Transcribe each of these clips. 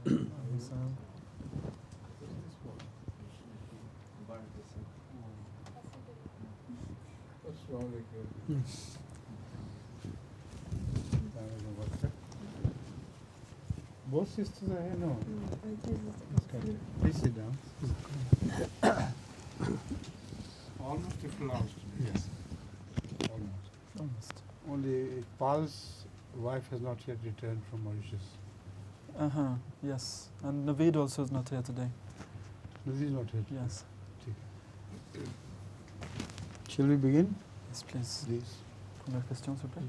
Both sisters are here? No. Please sit down. Almost lost. Yes. Almost. Only Paul's wife has not yet returned from Mauritius. Yes. And Naveed also is not here today. Naveed is not here today. Yes. Shall we begin? Yes, please. Please. Première question, s'il vous plaît.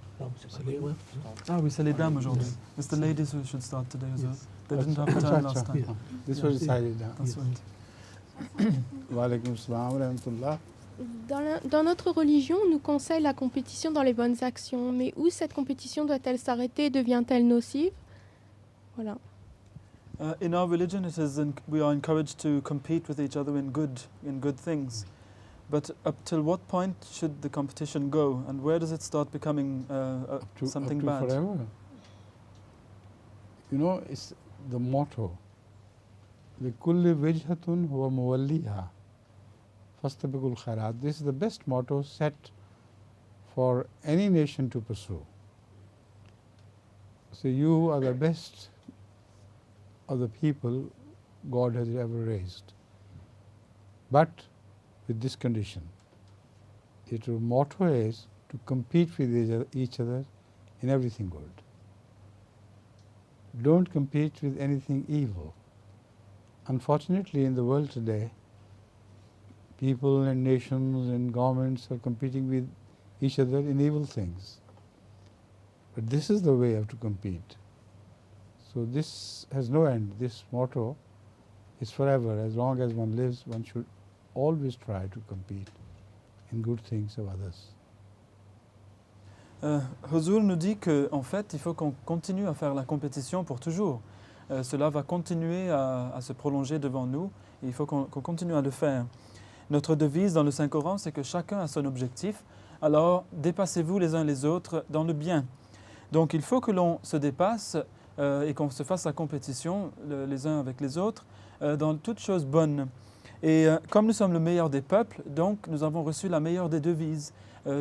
Ah oui, c'est les dames aujourd'hui. It's the ladies who should start today as well. They didn't have time last time. This was decided. That's right. Wa alaikum salam wa rahmatullah. Dans notre religion, on nous conseille la compétition dans les bonnes actions. Mais où cette compétition doit-elle s'arrêter? Devient-elle nocive? Voilà. In our religion, it is we are encouraged to compete with each other in good things. But up till what point should the competition go, and where does it start becoming something up to bad? Forever. You know, it's the motto. لِكُلِّ وِجْهَةٌ هُوَ مُوَلِّيهَا فَاسْتَبِقُوا الْخَيْرَاتِ. This is the best motto set for any nation to pursue. So you are the best of the people God has ever raised. But with this condition, your motto is to compete with each other in everything good. Don't compete with anything evil. Unfortunately, in the world today, people and nations and governments are competing with each other in evil things. But this is the way to compete. So this has no end. This motto is forever. As long as one lives, one should always try to compete in good things of others. Huzur nous dit qu'en fait, il faut qu'on continue à faire la compétition pour toujours. Cela va continuer à se prolonger devant nous et il faut qu'on continue à le faire. Notre devise dans le Saint-Coran, c'est que chacun a son objectif, alors dépassez-vous les uns les autres dans le bien. Donc il faut que l'on se dépasse et qu'on se fasse la compétition les uns avec les autres dans toutes choses bonnes. Et comme nous sommes le meilleur des peuples, donc nous avons reçu la meilleure des devises,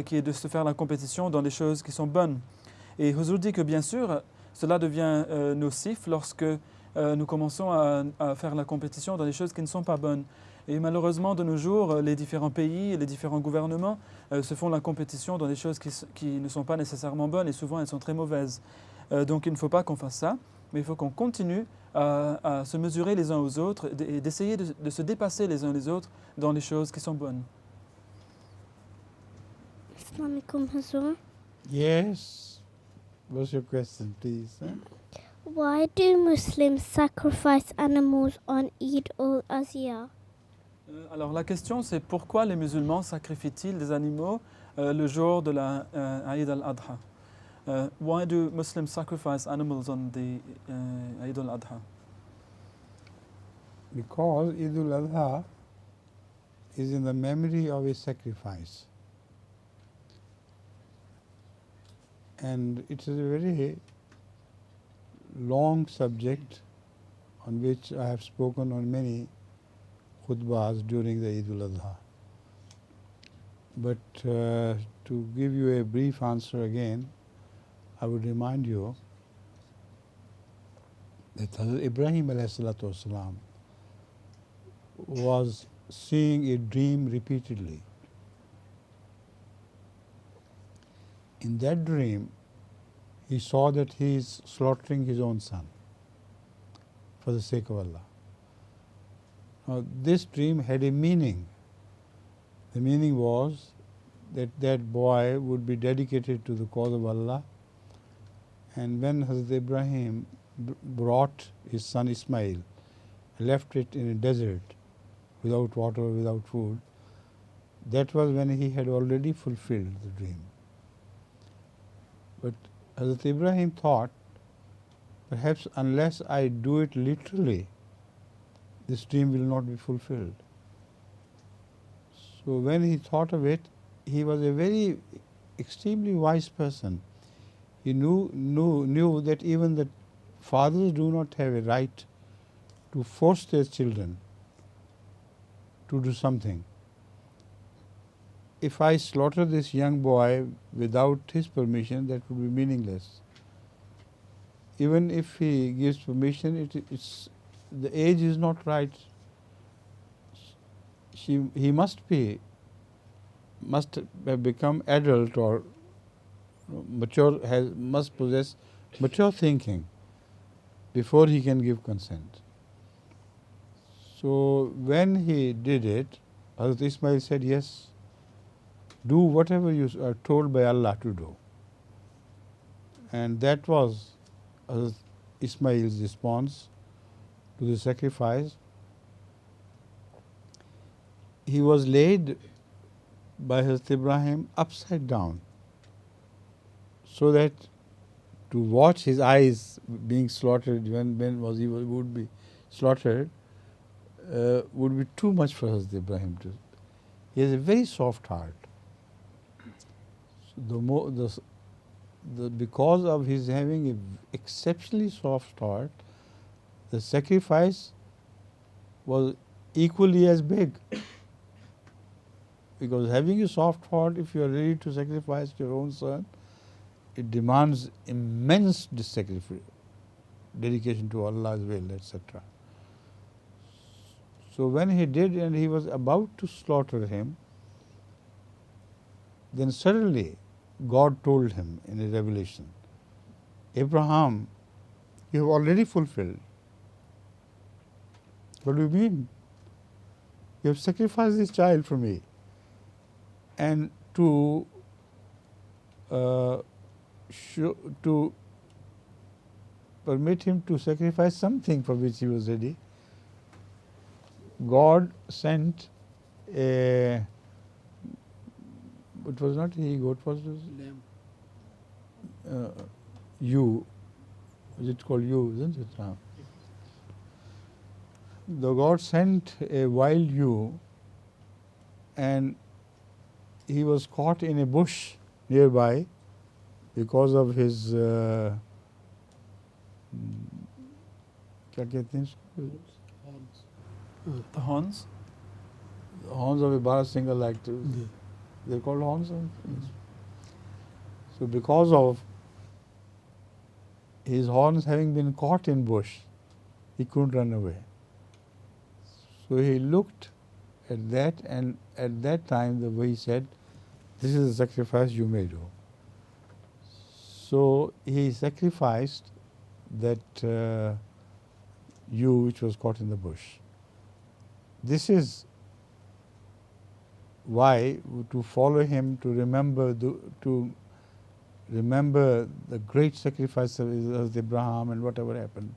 qui est de se faire la compétition dans les choses qui sont bonnes. Et Huzur dit que bien sûr, cela devient nocif lorsque nous commençons à faire la compétition dans les choses qui ne sont pas bonnes. Et malheureusement, de nos jours, les différents pays et les différents gouvernements se font la compétition dans des choses qui ne sont pas nécessairement bonnes et souvent elles sont très mauvaises. Donc il ne faut pas qu'on fasse ça, mais il faut qu'on continue à se mesurer les uns aux autres et d'essayer de se dépasser les uns les autres dans les choses qui sont bonnes. Assalamu alaikum, Huzur. Yes. What's your question, please? Why do Muslims sacrifice animals on Eid al-Azha? Alors la question c'est pourquoi les musulmans sacrifient-ils des animaux le jour de la Eid al-Adha? Why do Muslims sacrifice animals on the Eid al-Adha? Because Eid al-Adha is in the memory of a sacrifice. And it is a very long subject on which I have spoken on many khutbahs during the Eid al-Adha. But to give you a brief answer again, I would remind you that Hazrat Ibrahim ﷺ was seeing a dream repeatedly. In that dream, he saw that he is slaughtering his own son for the sake of Allah. Now, this dream had a meaning. The meaning was that that boy would be dedicated to the cause of Allah, and when Hazrat Ibrahim brought his son Ismail, left it in a desert without water, without food, that was when he had already fulfilled the dream. But Hazrat Ibrahim thought, perhaps unless I do it literally, this dream will not be fulfilled. So when he thought of it, he was a very extremely wise person. He knew that even the fathers do not have a right to force their children to do something. If I slaughter this young boy without his permission, that would be meaningless. Even if he gives permission, the age is not right. He must have become adult or mature, must possess mature thinking before he can give consent. So when he did it, Hazrat Ismail said, yes, do whatever you are told by Allah to do. And that was Hazrat Ismail's response to the sacrifice. He was laid by Hazrat Ibrahim upside down, so that to watch his eyes being slaughtered when he would be slaughtered would be too much for Hazrat Ibrahim. He has a very soft heart. So because of his having an exceptionally soft heart, the sacrifice was equally as big. Because having a soft heart, if you are ready to sacrifice your own son, it demands immense dedication to Allah's will, etc. So when he did and he was about to slaughter him, then suddenly God told him in a revelation, Abraham, you have already fulfilled. What do you mean? You have sacrificed this child for me. And to permit him to sacrifice something for which he was ready, God sent a, it was not he goat, was it? Ewe. Is it called ewe, isn't it? The God sent a wild ewe, and he was caught in a bush nearby because of his क्या कहते हैं इसको? The horns? The horns of a Barasinga, like they're called horns. So because of his horns having been caught in bush, he couldn't run away. So he looked at that, and at that time the way he said, this is the sacrifice you may do. So he sacrificed that ewe which was caught in the bush. This is why to follow him, to remember the great sacrifice of Abraham and whatever happened,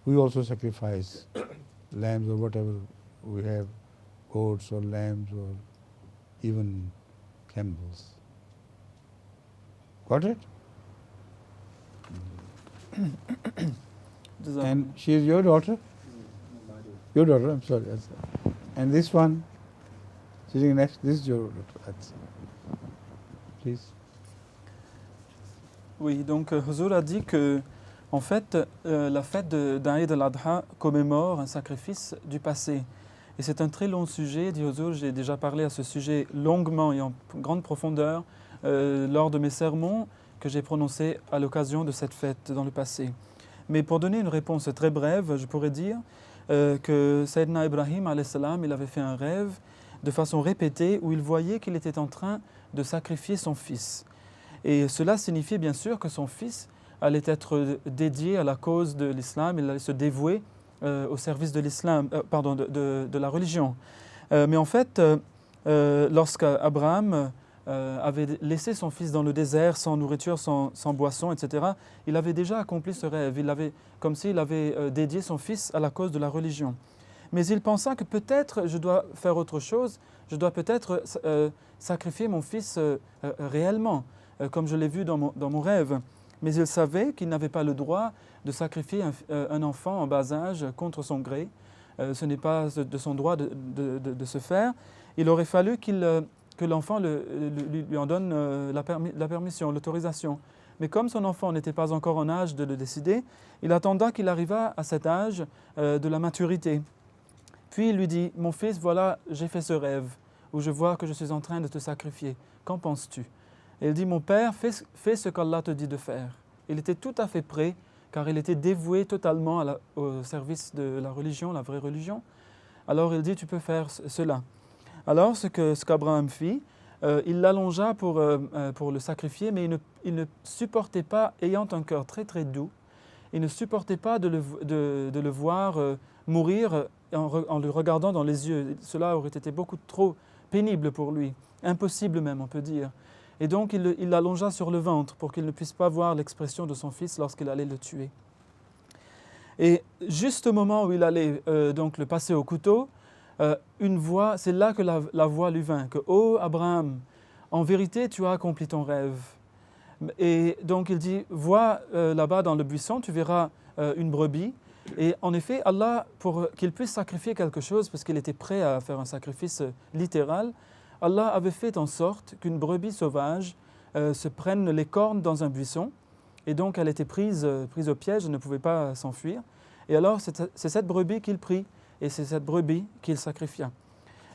we also sacrifice lambs or whatever we have, goats or lambs or even camels. Got it? And she is your daughter? Your daughter, I'm sorry. And this one sitting next, this is your daughter. Please. Oui, donc Huzour a dit que, en fait, la fête d'Aïd al-Adha commémore un sacrifice du passé. Et c'est un très long sujet, dit Huzour. J'ai déjà parlé à ce sujet longuement et en grande profondeur lors de mes sermons que j'ai prononcés à l'occasion de cette fête dans le passé. Mais pour donner une réponse très brève, je pourrais dire que Sayyidina Ibrahim alayhi salam, il avait fait un rêve de façon répétée où il voyait qu'il était en train de sacrifier son fils. Et cela signifiait bien sûr que son fils allait être dédié à la cause de l'islam, il allait se dévouer au service de l'islam, de la religion. Mais en fait, lorsqu'Abraham avait laissé son fils dans le désert, sans nourriture, sans boisson, etc., il avait déjà accompli ce rêve, comme s'il avait dédié son fils à la cause de la religion. Mais il pensa que peut-être je dois faire autre chose, je dois peut-être sacrifier mon fils réellement, comme je l'ai vu dans mon rêve. Mais il savait qu'il n'avait pas le droit de sacrifier un enfant en bas âge contre son gré. Ce n'est pas de son droit de se faire. Il aurait fallu que l'enfant lui en donne la permission, l'autorisation. Mais comme son enfant n'était pas encore en âge de le décider, il attenda qu'il arrivât à cet âge de la maturité. Puis il lui dit, « Mon fils, voilà, j'ai fait ce rêve, où je vois que je suis en train de te sacrifier. Qu'en penses-tu » Et il dit, « Mon père, fais ce qu'Allah te dit de faire. » Il était tout à fait prêt, car il était dévoué totalement au service de la religion, la vraie religion. Alors il dit, « Tu peux faire cela. » Alors ce qu'Abraham fit, il l'allongea pour le sacrifier, mais il ne supportait pas, ayant un cœur très très doux, il ne supportait pas de le voir mourir en le regardant dans les yeux. Cela aurait été beaucoup trop pénible pour lui, impossible même, on peut dire. Et donc il l'allongea sur le ventre pour qu'il ne puisse pas voir l'expression de son fils lorsqu'il allait le tuer. Et juste au moment où il allait donc le passer au couteau, une voix, c'est là que la voix lui vint, que « Oh Abraham, en vérité tu as accompli ton rêve. » Et donc il dit « Vois là-bas dans le buisson, tu verras une brebis. » Et en effet, Allah, pour qu'il puisse sacrifier quelque chose, parce qu'il était prêt à faire un sacrifice littéral, Allah avait fait en sorte qu'une brebis sauvage se prenne les cornes dans un buisson. Et donc elle était prise au piège, elle ne pouvait pas s'enfuir. Et alors c'est cette brebis qu'il prit. Et c'est cette brebis qu'il sacrifia.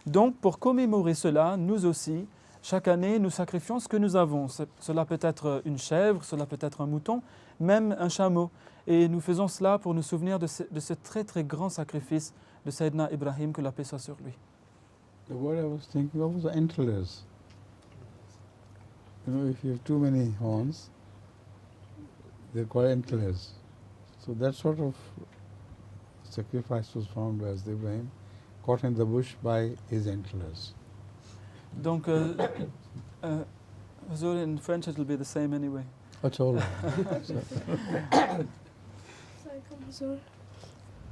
Donc, pour commémorer cela, nous aussi, chaque année, nous sacrifions ce que nous avons. Cela peut être une chèvre, cela peut être un mouton, même un chameau. Et nous faisons cela pour nous souvenir de ce très très grand sacrifice de Sayyidina Ibrahim, que la paix soit sur lui. The word I was thinking of was antlers. You know, if you have too many horns, they're called antlers. So that sort of sacrifice was found by Ibrahim, caught in the bush by his antlers. Donc, in French it will be the same anyway. That's all.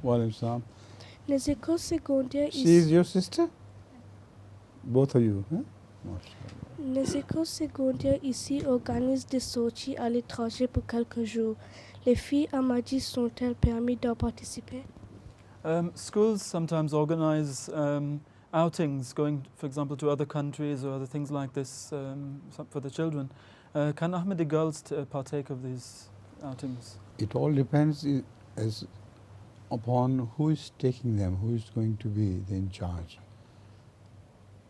Walaikum salam. Les écoles secondaires She is your sister? Both of you, huh? Mashallah. Les écoles secondaires ici organisent des sorties à l'étranger pour quelques jours. Les filles Ahmadis sont-elles permises d'en participer? Schools sometimes organize outings, going, for example, to other countries or other things like this for the children. Can Ahmadi girls partake of these outings? It all depends as upon who is taking them, who is going to be in charge.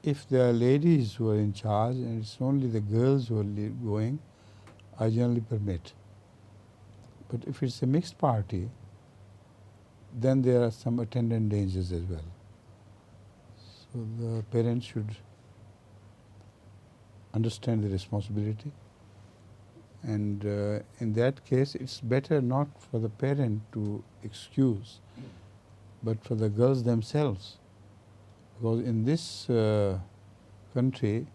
If there are ladies who are in charge and it's only the girls who are going, I generally permit. But if it's a mixed party, then there are some attendant dangers as well. So the parents should understand the responsibility. And in that case, it's better not for the parent to excuse, but for the girls themselves. Because in this country,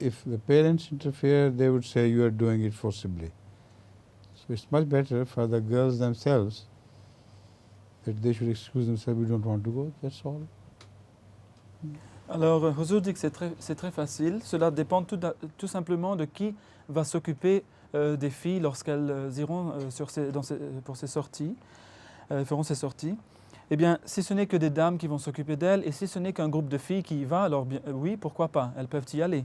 if the parents interfere, they would say you are doing it forcibly. So it's much better for the girls themselves that they should excuse themselves, we don't want to go, that's all. Alors, Huzur dit que c'est très facile. Cela dépend tout simplement de qui va s'occuper des filles lorsqu'elles iront pour ces sorties, feront ces sorties. Eh bien, si ce n'est que des dames qui vont s'occuper d'elles, et si ce n'est qu'un groupe de filles qui y va, alors bien, oui, pourquoi pas, elles peuvent y aller.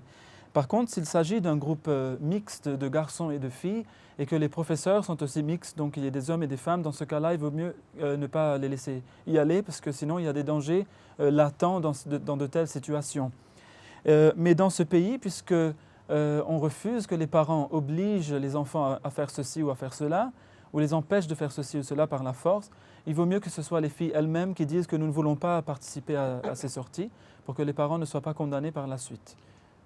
Par contre, s'il s'agit d'un groupe mixte de garçons et de filles, et que les professeurs sont aussi mixtes, donc il y a des hommes et des femmes, dans ce cas-là, il vaut mieux ne pas les laisser y aller, parce que sinon il y a des dangers latents dans de telles situations. Mais dans ce pays, puisque on refuse que les parents obligent les enfants à faire ceci ou à faire cela, ou les empêchent de faire ceci ou cela par la force, il vaut mieux que ce soit les filles elles-mêmes qui disent que nous ne voulons pas participer à ces sorties, pour que les parents ne soient pas condamnés par la suite.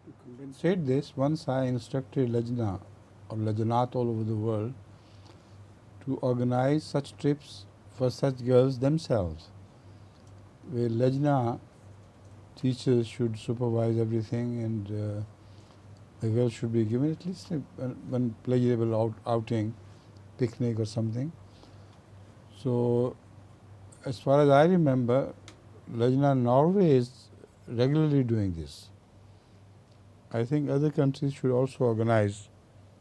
To compensate this, once I instructed Lajna or Lajanat all over the world to organize such trips for such girls themselves, where Lajna teachers should supervise everything and the girls should be given at least one pleasurable outing, picnic or something. So, as far as I remember, Lajna Norway is regularly doing this. I think other countries should also organize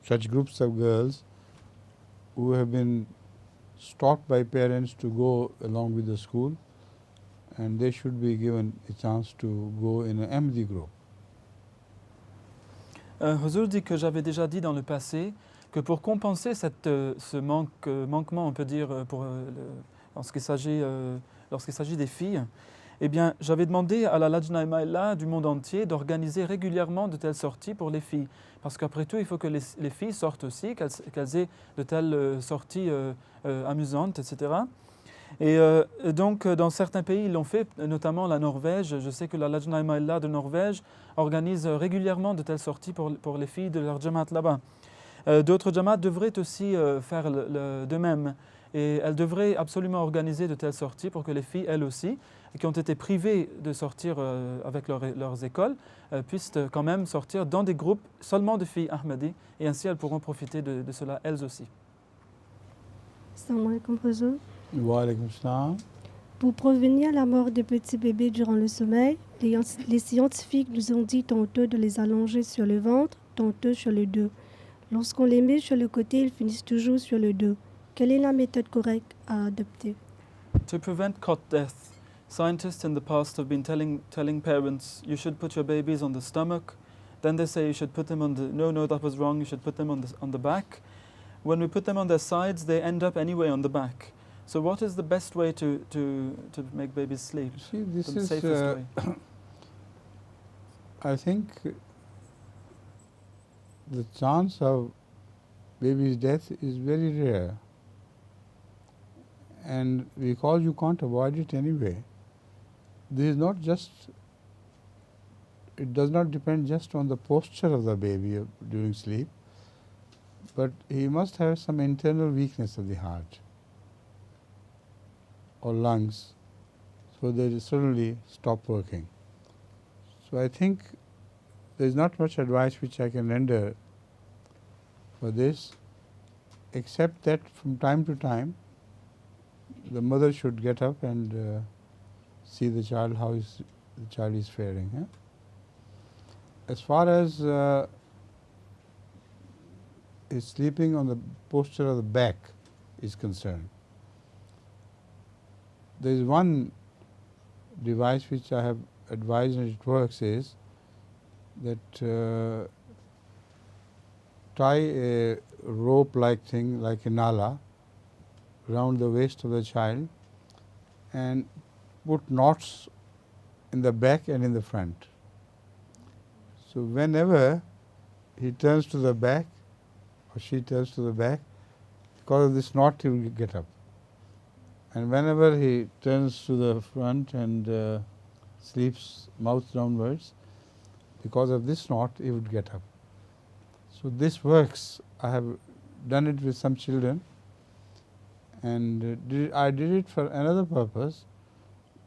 such groups of girls who have been stopped by parents to go along with the school, and they should be given a chance to go in an Ahmadi group. Huzur dit que j'avais déjà dit dans le passé que pour compenser ce manquement, on peut dire, lorsqu'il s'agit des filles, eh bien, j'avais demandé à la Lajna Imaïla du monde entier d'organiser régulièrement de telles sorties pour les filles. Parce qu'après tout, il faut que les filles sortent aussi, qu'elles aient de telles sorties amusantes, etc. Et donc, dans certains pays, ils l'ont fait, notamment la Norvège. Je sais que la Lajna Imaïla de Norvège organise régulièrement de telles sorties pour les filles de leur jamaat là-bas. D'autres jamaats devraient aussi faire de même. Et elles devraient absolument organiser de telles sorties pour que les filles, elles aussi, qui ont été privées de sortir avec leurs écoles, puissent quand même sortir dans des groupes seulement de filles Ahmadi. Et ainsi, elles pourront profiter de cela, elles aussi. Assalamu alaikum, Huzour. Wa alaykum salam. Pour prévenir la mort des petits bébés durant le sommeil, les scientifiques nous ont dit tantôt de les allonger sur le ventre, tantôt sur le dos. Lorsqu'on les met sur le côté, ils finissent toujours sur le dos. Quelle est la méthode correcte à adopter? To prevent cot death, scientists in the past have been telling parents, you should put your babies on the stomach. Then they say you should put them on the, no, that was wrong, you should put them on the back. When we put them on their sides, they end up anyway on the back. So what is the best way to make babies sleep? See, this The is, safest way? I think the chance of baby's death is very rare. And because you can't avoid it anyway, this is not just, it does not depend just on the posture of the baby during sleep, but he must have some internal weakness of the heart or lungs, so they suddenly stop working. So I think there is not much advice which I can render for this, except that from time to time the mother should get up and see the child, how the child is faring. Eh? As far as is sleeping on the posture of the back is concerned, there is one device which I have advised and it works is that tie a rope-like thing like a nala around the waist of the child and put knots in the back and in the front. So whenever he turns to the back or she turns to the back, because of this knot he will get up. And whenever he turns to the front and sleeps mouth downwards, because of this knot he would get up. So this works. I have done it with some children, and I did it for another purpose,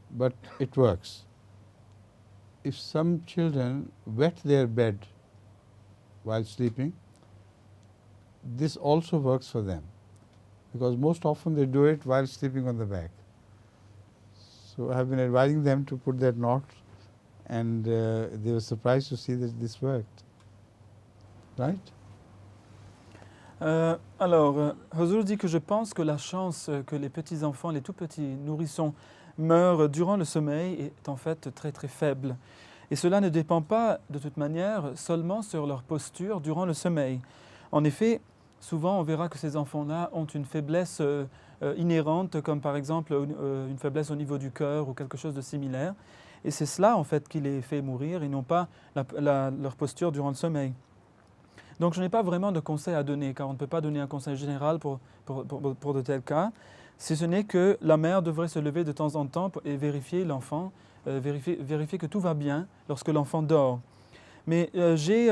but it works. If some children wet their bed while sleeping, this also works for them, because most often they do it while sleeping on the back. So I have been advising them to put that knot, and they were surprised to see that this worked. Right? Alors, Huzour dit que je pense que la chance que les petits-enfants, les tout-petits nourrissons meurent durant le sommeil est en fait très très faible. Et cela ne dépend pas de toute manière seulement sur leur posture durant le sommeil. En effet, souvent on verra que ces enfants-là ont une faiblesse inhérente, comme par exemple une faiblesse au niveau du cœur ou quelque chose de similaire. Et c'est cela en fait qui les fait mourir et non pas leur posture durant le sommeil. Donc je n'ai pas vraiment de conseil à donner, car on ne peut pas donner un conseil général pour de tels cas, si ce n'est que la mère devrait se lever de temps en temps et vérifier l'enfant, vérifier que tout va bien lorsque l'enfant dort. Mais j'ai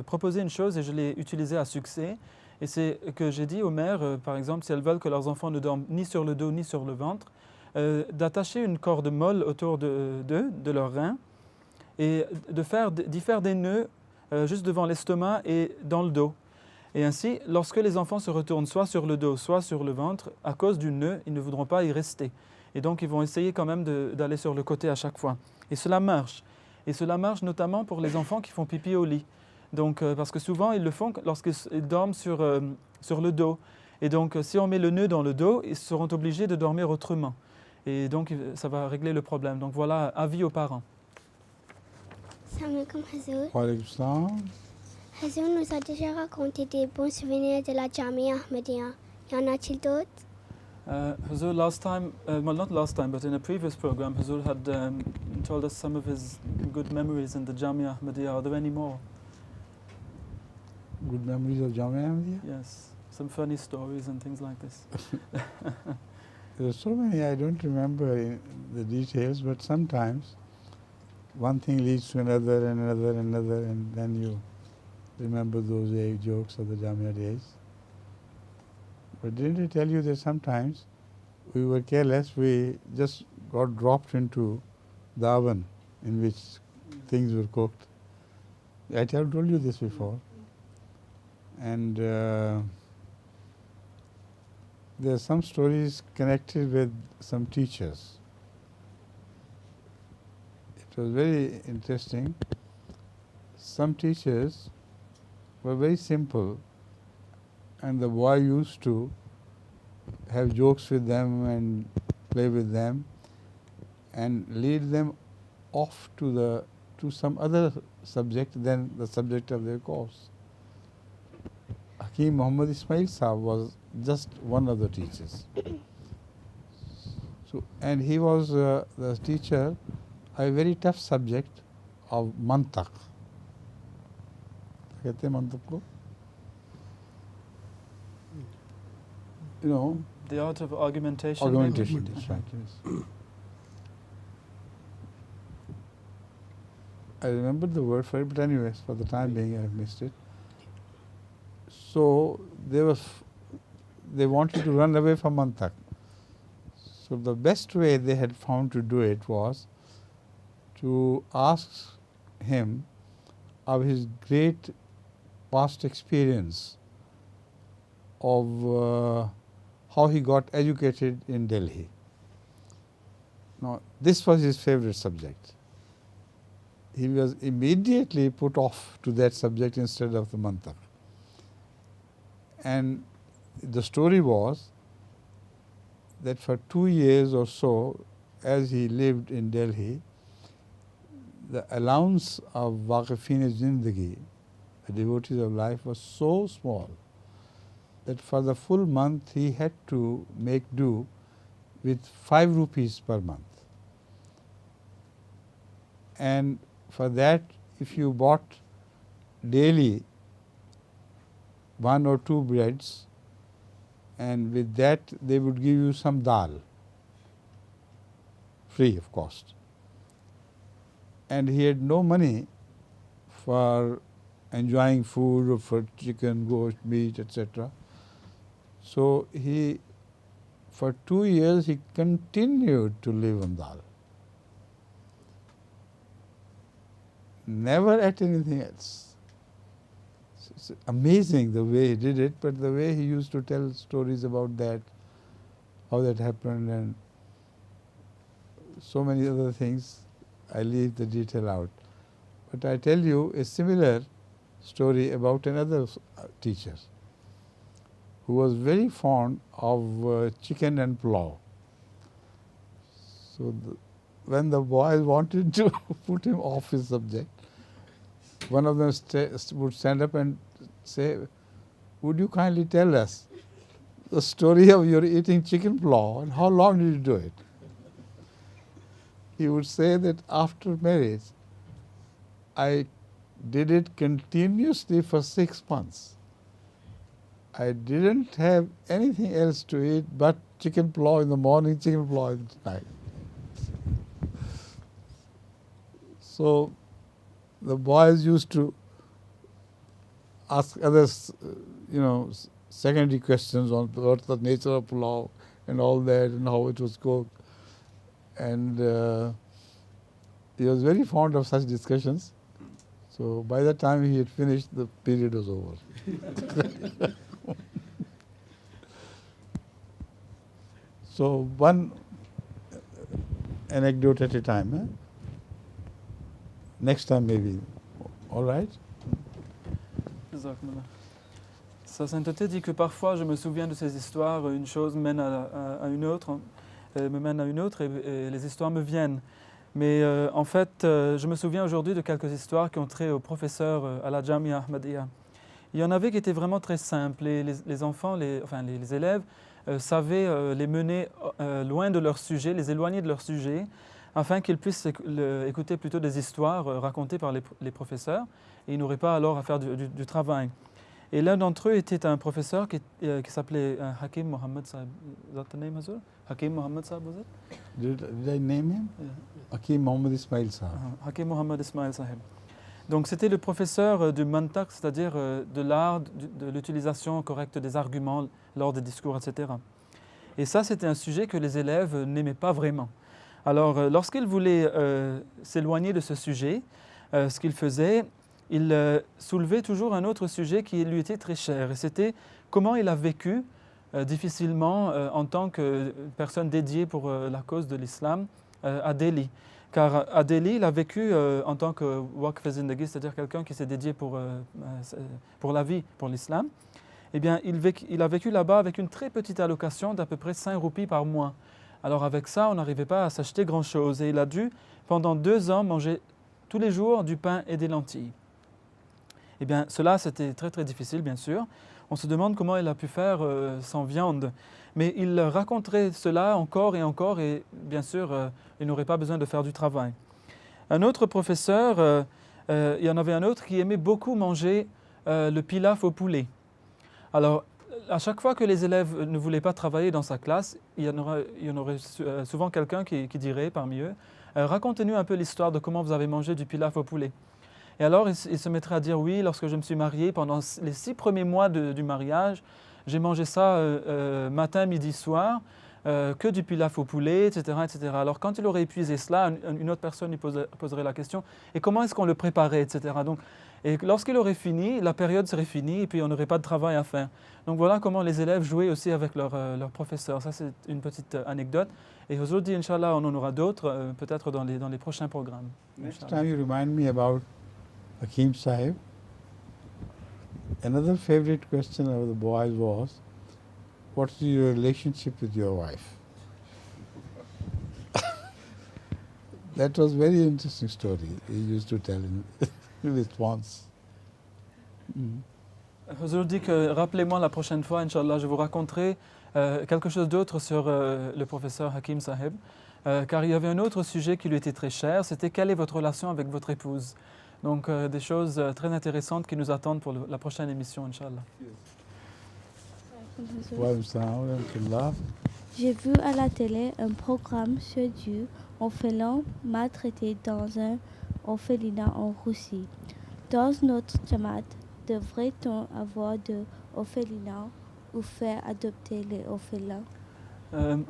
proposé une chose et je l'ai utilisée à succès, et c'est que j'ai dit aux mères, par exemple, si elles veulent que leurs enfants ne dorment ni sur le dos ni sur le ventre, d'attacher une corde molle autour de leurs reins et d'y faire des nœuds juste devant l'estomac et dans le dos. Et ainsi, lorsque les enfants se retournent soit sur le dos, soit sur le ventre, à cause du nœud, ils ne voudront pas y rester. Et donc, ils vont essayer quand même d'aller sur le côté à chaque fois. Et cela marche. Et cela marche notamment pour les enfants qui font pipi au lit. Donc, parce que souvent, ils le font lorsqu'ils dorment sur le dos. Et donc, si on met le nœud dans le dos, ils seront obligés de dormir autrement. Et donc, ça va régler le problème. Donc, voilà, avis aux parents. Assalamu alaikum, Huzour. Wa alaykum salam. Hazur nous a déjà raconté des bons souvenirs de la Jamia Ahmadiyya. Y en a-t-il d'autres? Hazur, last time, well, not last time, but in a previous program, Hazur had told us some of his good memories in the Jamia Ahmadiyya. Are there any more? Good memories of Jamia Ahmadiyya? Yes, some funny stories and things like this. There are so many, I don't remember the details, but sometimes one thing leads to another and another and another, and then you remember those jokes of the Jamia days. But didn't I tell you that sometimes we were careless, we just got dropped into the oven in which things were cooked. I told you this before. And there are some stories connected with some teachers. It was very interesting. Some teachers were very simple, and the boy used to have jokes with them and play with them and lead them off to some other subject than the subject of their course. Hakim Muhammad Ismail Sahab was just one of the teachers. So, and he was the teacher of a very tough subject of mantak. कहते हैं mantak को? You know, The art of argumentation. argumentation, that's right, yes. I remember the word for it, but anyways, for the time being, I have missed it. So they wanted to run away from mantak. So the best way they had found to do it was to ask him of his great past experience of how he got educated in Delhi. Now, this was his favorite subject. He was immediately put off to that subject instead of the mantak. And the story was that for 2 years or so, as he lived in Delhi, the allowance of Waqifin-e-Zindagi, the devotees of life, was so small that for the full month he had to make do with 5 rupees per month. And for that, if you bought daily 1 or 2 breads, and with that they would give you some dal, free of cost. And he had no money for enjoying food or for chicken, goat, meat, etc. So he, for 2 years, he continued to live on dal. Never ate anything else. It's amazing the way he did it, but the way he used to tell stories about that, how that happened, and so many other things, I leave the detail out. But I tell you a similar story about another teacher who was very fond of chicken and pulao. So when the boys wanted to put him off his subject, one of them would stand up and say, "Would you kindly tell us the story of your eating chicken pulao and how long did you do it?" He would say that after marriage, I did it continuously for 6 months. I didn't have anything else to eat but chicken pulao in the morning, chicken pulao in the night. So the boys used to ask others, secondary questions on what's the nature of pulao and all that and how it was cooked. And he was very fond of such discussions. So by the time he had finished, the period was over. So one anecdote at a time. Eh? Next time maybe. All right? Sa sainteté dit que parfois je me souviens de ces histoires, une chose mène à une autre, me mène à une autre et les histoires me viennent. Mais en fait, je me souviens aujourd'hui de quelques histoires qui ont trait aux professeurs à la Jamia Ahmadiyya. Il y en avait qui étaient vraiment très simples. Les enfants, les élèves savaient les mener loin de leur sujet, les éloigner de leur sujet, afin qu'ils puissent écouter plutôt des histoires racontées par les professeurs, et ils n'auraient pas alors à faire du travail. Et l'un d'entre eux était un professeur qui s'appelait Hakim Mohammed Sahib. Is that the name, Hazur? Hakim Mohammed Sahib, was it? Did I name him? Yeah. Hakim Mohammed Ismail Sahib. Hakim Mohammed Ismail Sahib. Donc c'était le professeur du mantak, c'est-à-dire de l'art de l'utilisation correcte des arguments lors des discours, etc. Et ça, c'était un sujet que les élèves n'aimaient pas vraiment. Alors, lorsqu'ils voulaient s'éloigner de ce sujet, ce qu'ils faisaient, ils soulevaient toujours un autre sujet qui lui était très cher. Et c'était comment il a vécu difficilement en tant que personne dédiée pour la cause de l'islam à Delhi. Car à Delhi, il a vécu en tant que waqf zindagi, c'est-à-dire quelqu'un qui s'est dédié pour la vie, pour l'islam. Eh bien, il a vécu là-bas avec une très petite allocation d'à peu près 5 roupies par mois. Alors avec ça, on n'arrivait pas à s'acheter grand-chose. Et il a dû, pendant 2 ans, manger tous les jours du pain et des lentilles. Eh bien, cela, c'était très très difficile, bien sûr. On se demande comment il a pu faire sans viande. Mais il raconterait cela encore, et bien sûr, il n'aurait pas besoin de faire du travail. Un autre professeur, il y en avait un autre qui aimait beaucoup manger le pilaf au poulet. Alors, à chaque fois que les élèves ne voulaient pas travailler dans sa classe, il y en aurait souvent quelqu'un qui dirait parmi eux, racontez-nous un peu l'histoire de comment vous avez mangé du pilaf au poulet. Et alors, il se mettrait à dire, oui, lorsque je me suis marié, pendant les 6 premiers mois du mariage, j'ai mangé ça matin, midi, soir, que du pilaf au poulet, etc., etc. Alors, quand il aurait épuisé cela, une autre personne lui poserait la question, et comment est-ce qu'on le préparait, etc. Donc, et lorsqu'il aurait fini, la période serait finie, et puis on n'aurait pas de travail à faire. Donc, voilà comment les élèves jouaient aussi avec leur professeur. Ça, c'est une petite anecdote. Et aujourd'hui, Inch'Allah, on en aura d'autres, peut-être dans les prochains programmes. Next time you remind me about Hakim Sahib. Another favorite question of the boys was, what's your relationship with your wife? That was very interesting story he used to tell in response. Huzur dit que rappelez-moi la prochaine fois, Inch'Allah, je vous raconterai quelque chose d'autre sur le professeur Hakim Sahib, car il y avait un autre sujet qui lui était très cher, c'était quelle est votre relation avec votre épouse. Donc des choses très intéressantes qui nous attendent pour la prochaine émission, Inch'Allah. J'ai vu à la télé un programme sur Dieu orphelin maltraité dans un orphelinat en Russie. Dans notre Jamaat, devrait-on avoir de orphelinats ou faire adopter les orphelins?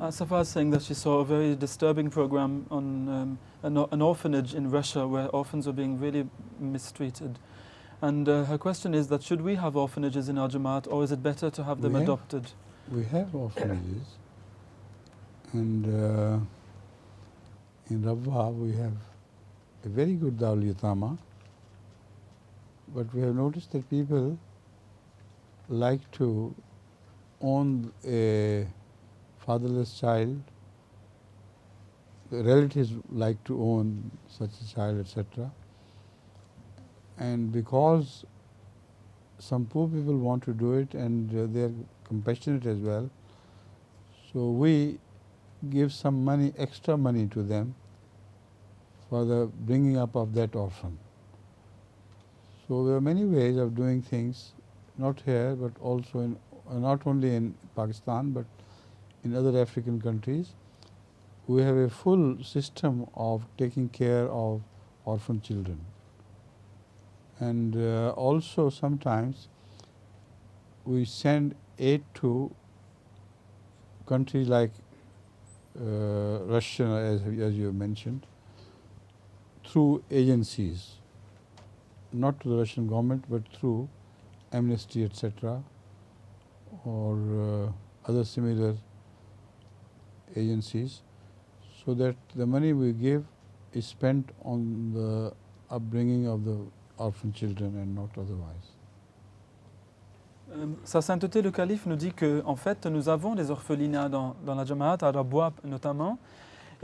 Asafa is saying that she saw a very disturbing program on an orphanage in Russia where orphans are being really mistreated. And her question is that should we have orphanages in our Jamaat, or is it better to have them adopted? We have orphanages, and in Rabwa we have a very good Darul Yatama, but we have noticed that people like to own a fatherless child. The relatives like to own such a child, etc. And because some poor people want to do it, and they are compassionate as well, so we give some money, extra money to them for the bringing up of that orphan. So there are many ways of doing things, not here but also not only in Pakistan but in other African countries. We have a full system of taking care of orphan children. And also sometimes we send aid to countries like Russia, as you mentioned, through agencies, not to the Russian government but through Amnesty, etc., or other similar agencies, so that the money we give is spent on the upbringing of the orphan children and not otherwise. Sa sainteté le calife nous dit que en fait nous avons des orphelinats dans la Jamaat, à Rabwa notamment,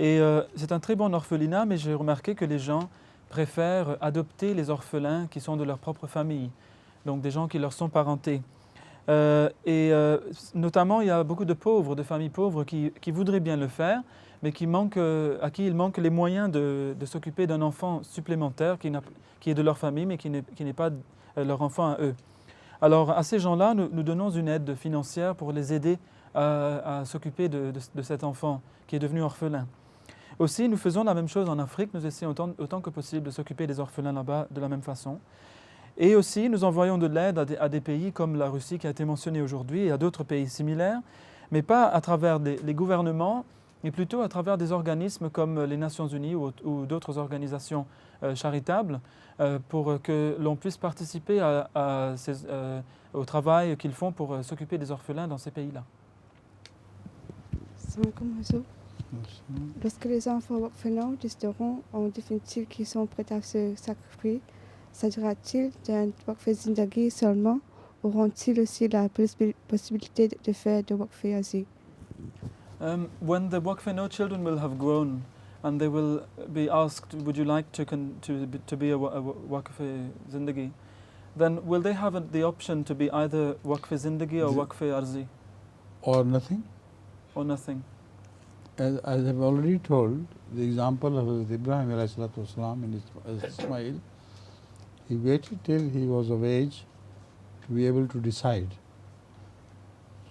Et c'est un très bon orphelinat, mais j'ai remarqué que les gens préfèrent adopter les orphelins qui sont de leur propre famille, donc des gens qui leur sont parentés. Notamment, il y a beaucoup de pauvres, de familles pauvres qui voudraient bien le faire, mais à qui il manque les moyens de s'occuper d'un enfant supplémentaire qui est de leur famille, mais qui n'est pas leur enfant à eux. Alors, à ces gens-là, nous donnons une aide financière pour les aider à s'occuper de cet enfant qui est devenu orphelin. Aussi, nous faisons la même chose en Afrique. Nous essayons autant que possible de s'occuper des orphelins là-bas de la même façon. Et aussi, nous envoyons de l'aide à des pays comme la Russie qui a été mentionné aujourd'hui et à d'autres pays similaires, mais pas à travers les gouvernements, mais plutôt à travers des organismes comme les Nations Unies ou d'autres organisations charitables pour que l'on puisse participer au travail qu'ils font pour s'occuper des orphelins dans ces pays-là. Lorsque les enfants orphelins resteront en définitive qui sont prêts à se sacrifier, s'agira-t-il d'un Waqf Zindagi seulement? Auront-ils aussi la possibilité de faire de Waqf Aziz? When the Waqf children will have grown and they will be asked, would you like to be a Waqf Zindagi? Then will they have the option to be either Waqf Zindagi or Waqf Arzi? Or nothing? Or nothing? As I have already told, the example of Ibrahim والسلام, and Ismail, he waited till he was of age to be able to decide.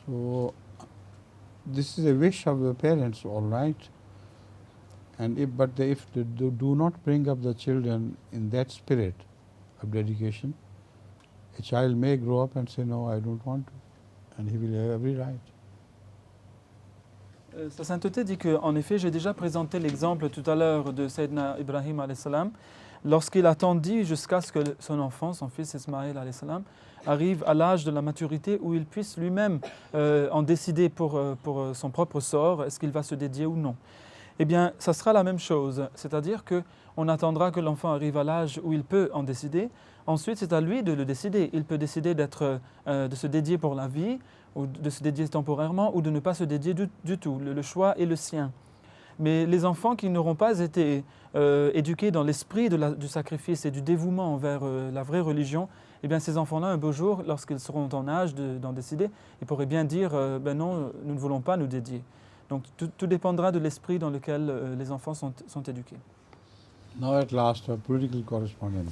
So this is a wish of the parents, all right. And if they do not bring up the children in that spirit of dedication, a child may grow up and say, no, I don't want to, and he will have every right. Sa sainteté dit qu'en effet, j'ai déjà présenté l'exemple tout à l'heure de Sayyidina Ibrahim alayhi salam, lorsqu'il attendit jusqu'à ce que son enfant, son fils Ismaël alayhi salam, arrive à l'âge de la maturité où il puisse lui-même en décider pour son propre sort, est-ce qu'il va se dédier ou non. Eh bien, ça sera la même chose, c'est-à-dire qu'on attendra que l'enfant arrive à l'âge où il peut en décider. Ensuite, c'est à lui de le décider. Il peut décider de se dédier pour la vie, ou de se dédier temporairement, ou de ne pas se dédier du tout. Le choix est le sien. Mais les enfants qui n'auront pas été éduqués dans l'esprit du sacrifice et du dévouement envers la vraie religion, eh bien ces enfants-là, un beau jour, lorsqu'ils seront en âge d'en décider, ils pourraient bien dire ben non, nous ne voulons pas nous dédier. Donc tout dépendra de l'esprit dans lequel les enfants sont éduqués. Now at last, a political correspondent.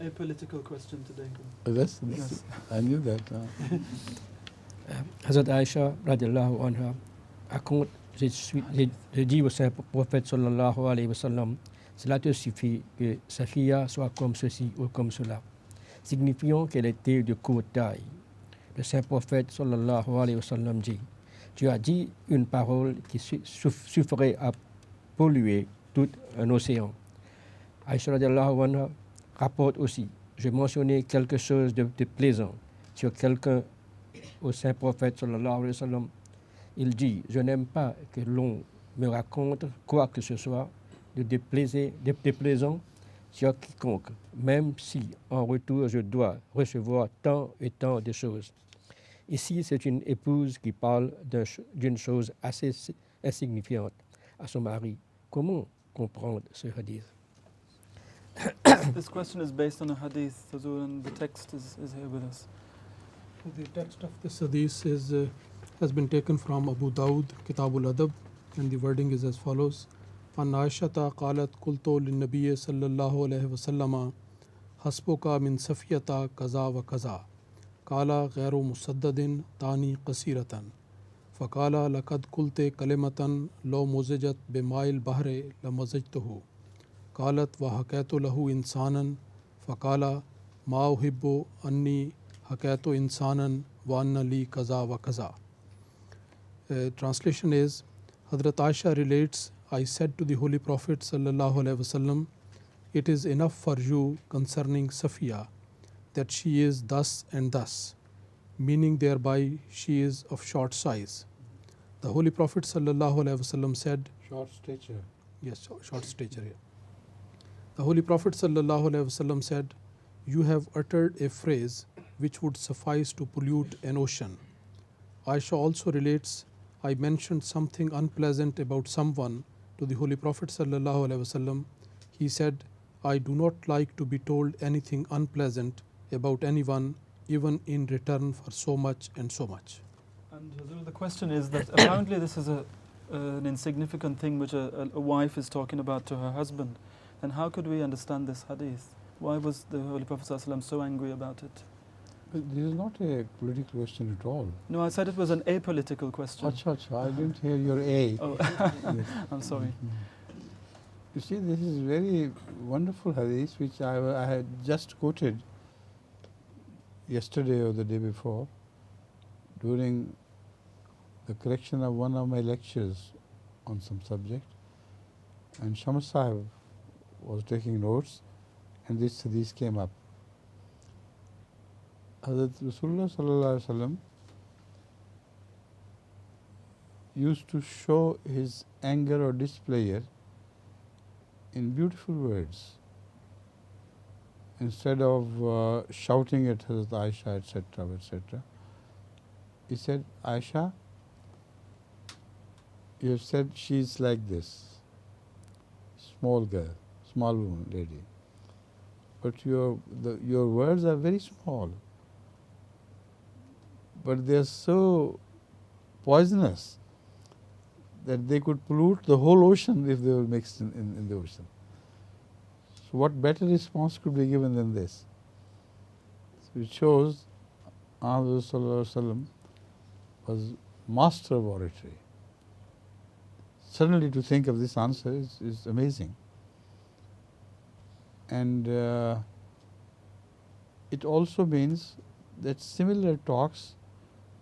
A political question today. Yes, I knew that. Hazrat Aïcha, radiallahu anha, raconte, je dis au saint prophète sallallahu alayhi wa sallam, cela te suffit que sa fille soit comme ceci ou comme cela, signifiant qu'elle était de courte taille. Le saint prophète sallallahu alayhi wa sallam dit, tu as dit une parole qui suffirait à polluer tout un océan. Aïcha radiallahu anha rapporte aussi, je mentionnais quelque chose de plaisant sur quelqu'un au saint prophète sallallahu alayhi wa sallam. Il dit, je n'aime pas que l'on me raconte quoi que ce soit de déplaisant sur quiconque, même si en retour je dois recevoir tant et tant de choses. Ici, c'est une épouse qui parle d'une chose assez insignifiante à son mari. Comment comprendre ce hadith? This question is based on a hadith, and the text is here with us. The text of this hadith has been taken from Abu Dawud, Kitab al-Adab, and the wording is as follows. An Aishata qalat qultu lin-nabiyyi sallallahu alayhi wa sallama hasbuka min safiyata kaza wa kaza. Qala ghayru musaddadin tani qasiratan. Faqala laqad qulti kalimatan law muzijat bima'il bahri lamazajtuhu. قالت وحكيت له إنسانا فقال ما أحب أني حكيت إنسانا وأن لي كذا وكذا. Translation is, Hazrat Aisha relates, I said to the Holy Prophet sallallahu alaihi wasallam, it is enough for you concerning Safiya that she is thus and thus, meaning thereby she is of short size. The Holy Prophet sallallahu alaihi wasallam said, Short stature. Yes, short stature. Yeah. The Holy Prophet ﷺ said, you have uttered a phrase which would suffice to pollute an ocean. Aisha also relates, I mentioned something unpleasant about someone to the Holy Prophet sallallahu alaihi wasallam, he said, I do not like to be told anything unpleasant about anyone, even in return for so much and so much. And Hazur, the question is that apparently this is an insignificant thing which a wife is talking about to her husband. Then how could we understand this hadith? Why was the Holy Prophet ﷺ so angry about it? But this is not a political question at all. No, I said it was an apolitical question. Acha, I didn't hear your A. Oh, Yes. I'm sorry. You see, this is very wonderful hadith which I had just quoted yesterday or the day before during the correction of one of my lectures on some subject, and Shams Sahib was taking notes and this hadith came up. Hazrat Rasulullah sallallahu alaihi wasallam used to show his anger or displeasure in beautiful words. Instead of shouting at Hazrat Aisha, etc., etc., he said, Aisha, you have said she is like this, small girl, small woman, lady. But your words are very small. But they are so poisonous that they could pollute the whole ocean if they were mixed in the ocean. So what better response could be given than this? So it shows Muhammad sallallahu alaihi wasallam was master of oratory. Suddenly to think of this answer is amazing. And it also means that similar talks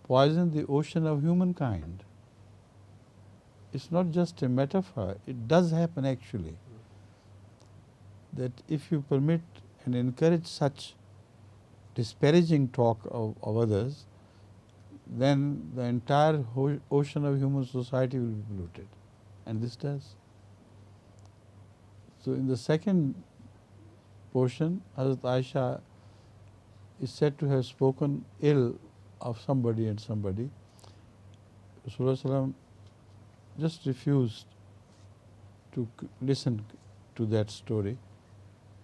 poison the ocean of humankind. It's not just a metaphor, it does happen actually. That if you permit and encourage such disparaging talk of others, then the entire ocean of human society will be polluted. And this does. So in the second portion, Hazrat Aisha is said to have spoken ill of somebody and somebody. Rasulullah just refused to listen to that story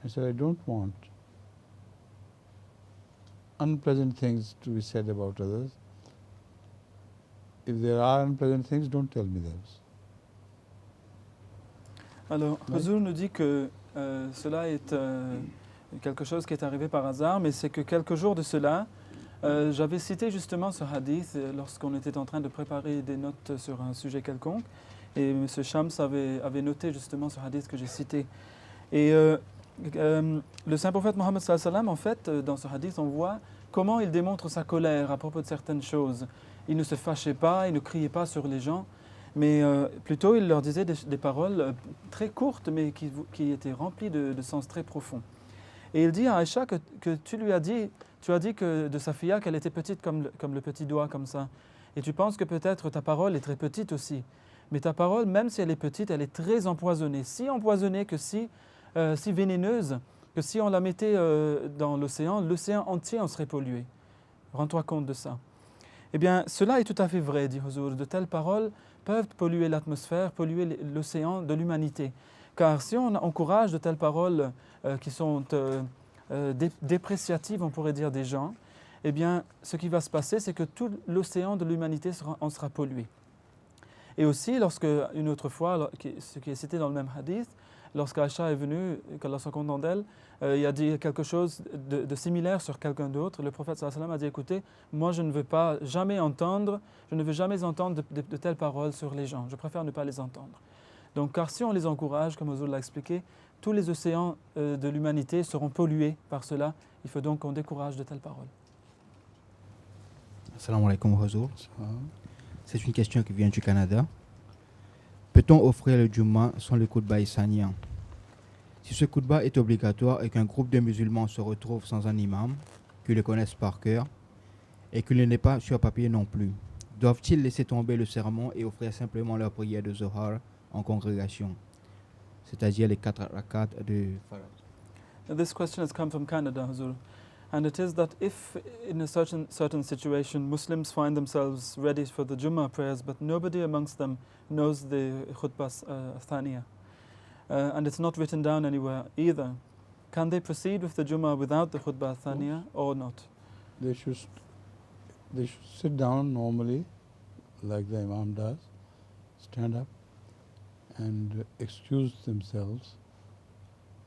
and said, I don't want unpleasant things to be said about others. If there are unpleasant things, don't tell me those. Alors, Hazur nous dit que cela est quelque chose qui est arrivé par hasard, mais c'est que quelques jours de cela, j'avais cité justement ce hadith lorsqu'on était en train de préparer des notes sur un sujet quelconque, et M. Shams avait noté justement ce hadith que j'ai cité. Et le saint prophète Mohammed sallallahu alayhi wa sallam, en fait, dans ce hadith, on voit comment il démontre sa colère à propos de certaines choses. Il ne se fâchait pas, il ne criait pas sur les gens, mais plutôt il leur disait des paroles très courtes, mais qui étaient remplies de sens très profond. Et il dit à Aïcha que tu as dit que de sa fille qu'elle était petite comme le petit doigt, comme ça. Et tu penses que peut-être ta parole est très petite aussi. Mais ta parole, même si elle est petite, elle est très empoisonnée. Si empoisonnée que si vénéneuse, que si on la mettait dans l'océan entier en serait pollué. Rends-toi compte de ça. Eh bien, cela est tout à fait vrai, dit Huzur. De telles paroles peuvent polluer l'atmosphère, polluer l'océan de l'humanité. Car si on encourage de telles paroles qui sont dépréciatives, on pourrait dire, des gens, eh bien, ce qui va se passer, c'est que tout l'océan de l'humanité en sera pollué. Et aussi, une autre fois, ce qui est cité dans le même hadith, lorsqu'Aïcha est venue, qu'Allah soit content d'elle, il a dit quelque chose de similaire sur quelqu'un d'autre. Le prophète sallallahu alayhi wa sallam a dit, écoutez, moi je ne veux jamais entendre de telles paroles sur les gens. Je préfère ne pas les entendre. Donc, car si on les encourage, comme Ozoul l'a expliqué, tous les océans de l'humanité seront pollués par cela. Il faut donc qu'on décourage de telles paroles. Assalamu alaikum Ozoul. C'est une question qui vient du Canada. Peut-on offrir le Jumma sans le khutba issanien? Si ce khutba est obligatoire et qu'un groupe de musulmans se retrouve sans un imam, qu'ils le connaissent par cœur, et qu'il n'est pas sur papier non plus, doivent-ils laisser tomber le sermon et offrir simplement leur prière de Zohar en congrégation, c'est-à-dire les 4 rakats de Farad? This question has come from Canada, Huzur. And it is that if in a certain situation Muslims find themselves ready for the Jummah prayers, but nobody amongst them knows the khutbah thaniya, and it's not written down anywhere either, can they proceed with the Jummah without the khutbah thaniya or not? They should sit down normally, like the Imam does, stand up and excuse themselves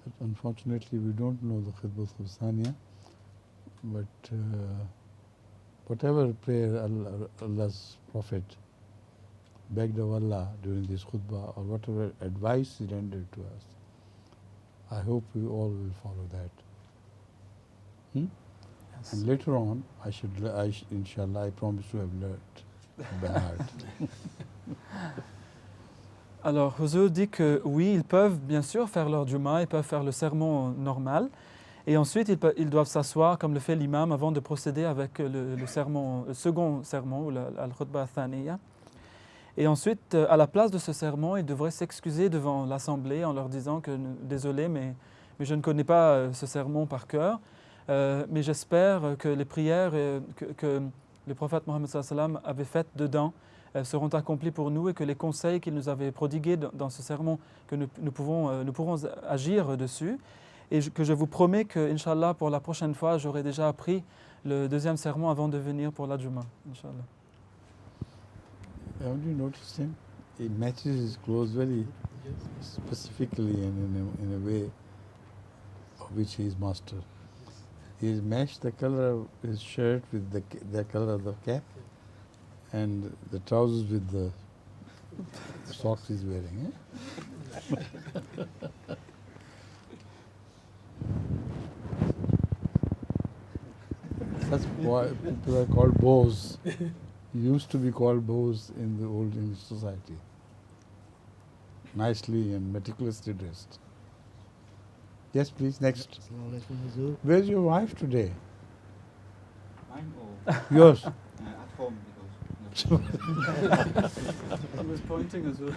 that unfortunately we don't know the khutbah thaniya, but whatever prayer Allah's Prophet begged of Allah during this khutbah, or whatever advice he rendered to us, I hope we all will follow that. Yes. And later on, inshallah, I promise to have learned by heart. Alors, Huzur dit que oui, ils peuvent bien sûr faire leur Jummah, ils peuvent faire le sermon normal, et ensuite ils doivent s'asseoir comme le fait l'imam avant de procéder avec le second sermon, ou al-khutbah thaniya. Et ensuite, à la place de ce sermon, ils devraient s'excuser devant l'assemblée en leur disant que désolé, mais je ne connais pas ce sermon par cœur, mais j'espère que les prières que le prophète Mohammed sallallahu alayhi wa sallam avait faites dedans seront accomplis pour nous, et que les conseils qu'il nous avait prodigués dans ce sermon, que nous pourrons agir dessus, et que je vous promets que, Inch'Allah, pour la prochaine fois, j'aurai déjà appris le deuxième sermon avant de venir pour la Jummah, Inch'Allah. Haven't you noticed him? He matches his clothes very specifically and in a way of which he is master. He has matched the color of his shirt with the color of the cap, and the trousers with the socks he's wearing. That's why people are called bows. Used to be called bows in the old English society. Nicely and meticulously dressed. Yes, please, next. Where's your wife today? Mine or Yours. at home He was pointing as well.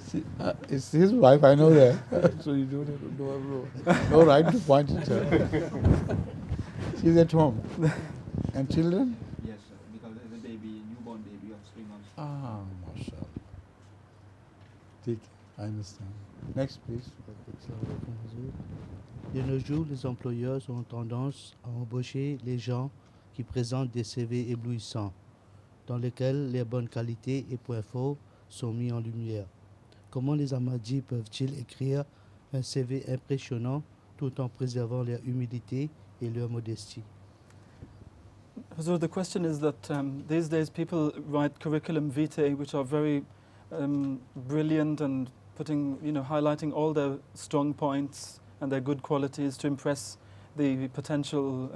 See, it's his wife, I know that. So you don't have no right to point at her. She's at home. And children? Yes, because there's a baby, newborn baby of 3 months. Ah, mashallah. I understand. Next, please. De nos jours, les employeurs ont tendance à embaucher les gens qui présentent des CV éblouissants, dans lesquels les bonnes qualités et points forts sont mis en lumière. Comment les Ahmadis peuvent-ils écrire un CV impressionnant tout en préservant leur humilité et leur modestie? So the question is that these days people write curriculum vitae which are very brilliant and highlighting all their strong points and their good qualities to impress the potential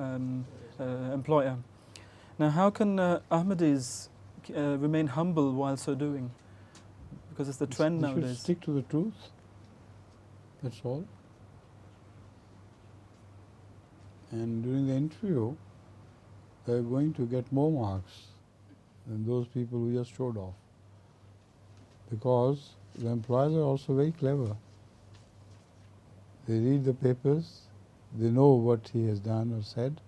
employer. Now, how can Ahmadis remain humble while so doing? Because it's the trend They nowadays. should stick to the truth. That's all. And during the interview, they're going to get more marks than those people who just showed off. Because the employers are also very clever. They read the papers, they know what he has done or said,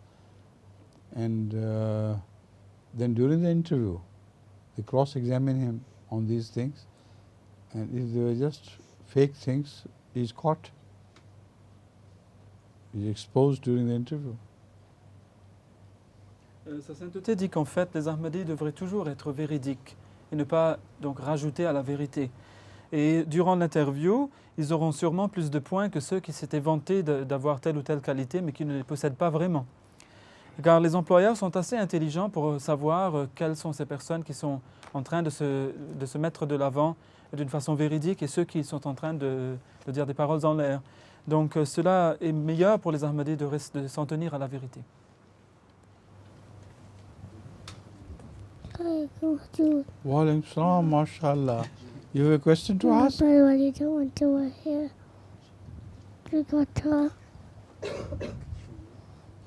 and then during the interview, they cross-examine him on these things, and if they were just fake things, he's caught. He's exposed during the interview. Sa sainteté dit qu'en fait, les Ahmadis devraient toujours être véridiques et ne pas donc rajouter à la vérité. Et durant l'interview, ils auront sûrement plus de points que ceux qui s'étaient vantés d'avoir telle ou telle qualité, mais qui ne les possèdent pas vraiment. Car les employeurs sont assez intelligents pour savoir quelles sont ces personnes qui sont en train de se mettre de l'avant d'une façon véridique et ceux qui sont en train de dire des paroles en l'air. Donc cela est meilleur pour les Ahmadis de s'en tenir à la vérité. Wa alaikum salam, mashallah. You have a question to ask? What are you doing to here? You got to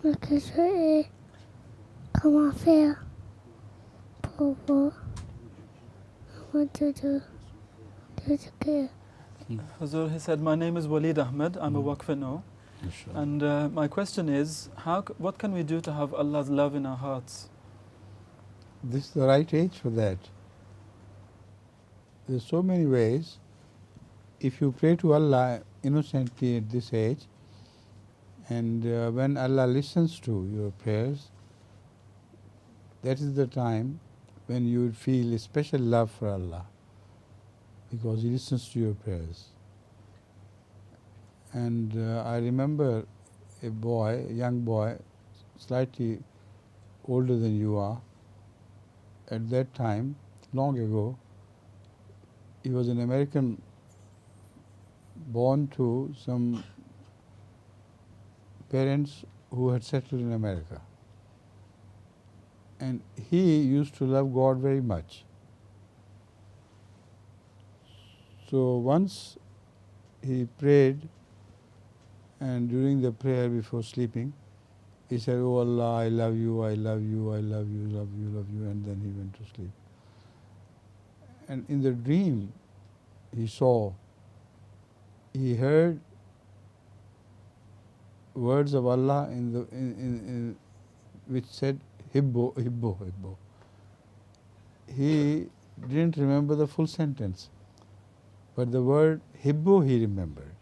look at your come off here. What I want to do to care. Hazur, he said, my name is Walid Ahmed, I'm a Waqf now. Inshallah. And my question is, what can we do to have Allah's love in our hearts? This is the right age for that. There's so many ways. If you pray to Allah innocently at this age, and when Allah listens to your prayers, that is the time when you would feel a special love for Allah, because He listens to your prayers. And I remember a young boy, slightly older than you are, at that time, long ago. He was an American born to some parents who had settled in America. And he used to love God very much. So once he prayed, and during the prayer before sleeping, he said, "Oh Allah, I love you, I love you, I love you, love you, love you," and then he went to sleep. And in the dream, he heard words of Allah in which said, "Hibbo, hibbo, hibbo." He didn't remember the full sentence, but the word hibbo he remembered.